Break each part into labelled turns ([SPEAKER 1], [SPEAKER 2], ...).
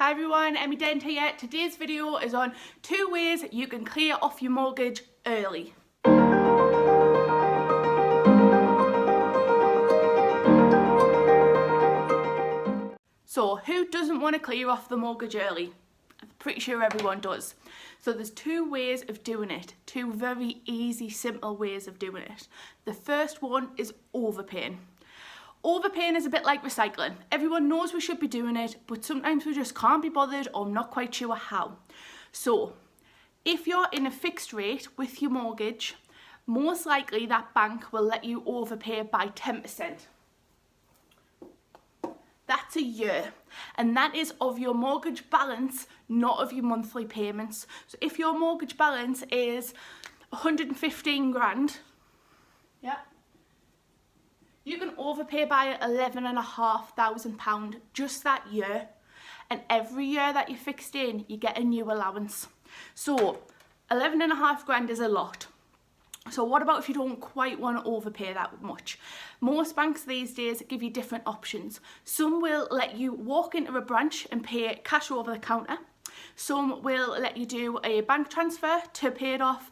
[SPEAKER 1] Hi everyone, Emmy Dent here. Today's video is on 2 ways you can clear off your mortgage early. So who doesn't want to clear off the mortgage early? I'm pretty sure everyone does. So there's 2 ways of doing it, 2 very easy, simple ways of doing it. The first one is overpaying. Overpaying is a bit like recycling. Everyone knows we should be doing it, but sometimes we just can't be bothered or not quite sure how. So, if you're in a fixed rate with your mortgage, most likely that bank will let you overpay by 10%. That's a year, and that is of your mortgage balance, not of your monthly payments. So if your mortgage balance is 115 grand, yeah, you can overpay by £11,500 just that year, and every year that you're fixed in, you get a new allowance. So 11.5 grand is a lot. So what about if you don't quite want to overpay that much? Most banks these days give you different options. Some will let you walk into a branch and pay cash over the counter. Some will let you do a bank transfer to pay it off.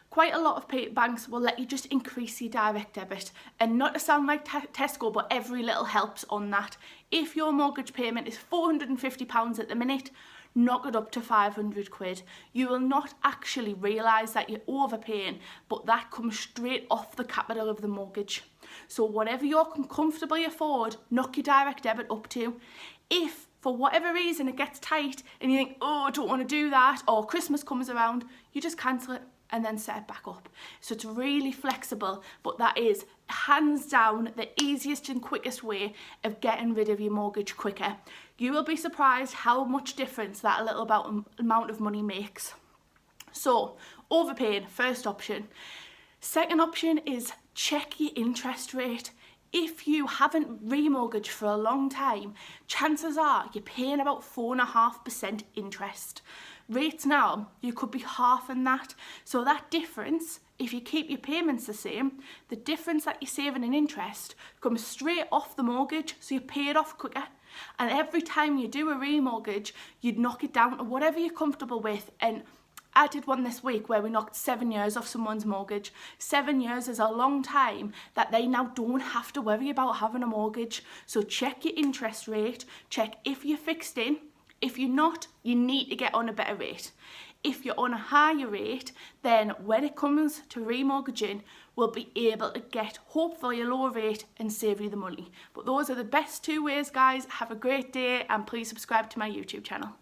[SPEAKER 1] Quite a lot of banks will let you just increase your direct debit. And not to sound like Tesco, but every little helps on that. If your mortgage payment is £450 at the minute, knock it up to 500 quid. You will not actually realise that you're overpaying, but that comes straight off the capital of the mortgage. So whatever you can comfortably afford, knock your direct debit up to. If for whatever reason it gets tight and you think, oh, I don't want to do that, or Christmas comes around, you just cancel it and then set it back up. So it's really flexible, but that is hands down the easiest and quickest way of getting rid of your mortgage quicker. You will be surprised how much difference that little amount of money makes. So overpaying, first option. Second option is check your interest rate. If you haven't remortgaged for a long time, chances are you're paying about 4.5% interest. Rates now, you could be half in that. So that difference, if you keep your payments the same, the difference that you're saving in interest comes straight off the mortgage, so you pay it off quicker. And every time you do a remortgage, you'd knock it down to whatever you're comfortable with. And I did one this week where we knocked 7 years off someone's mortgage. 7 years is a long time that they now don't have to worry about having a mortgage. So check your interest rate, check if you're fixed in. If you're not, you need to get on a better rate. If you're on a higher rate, then when it comes to remortgaging, we'll be able to get hopefully a lower rate and save you the money. But those are the best 2 ways, guys. Have a great day and please subscribe to my YouTube channel.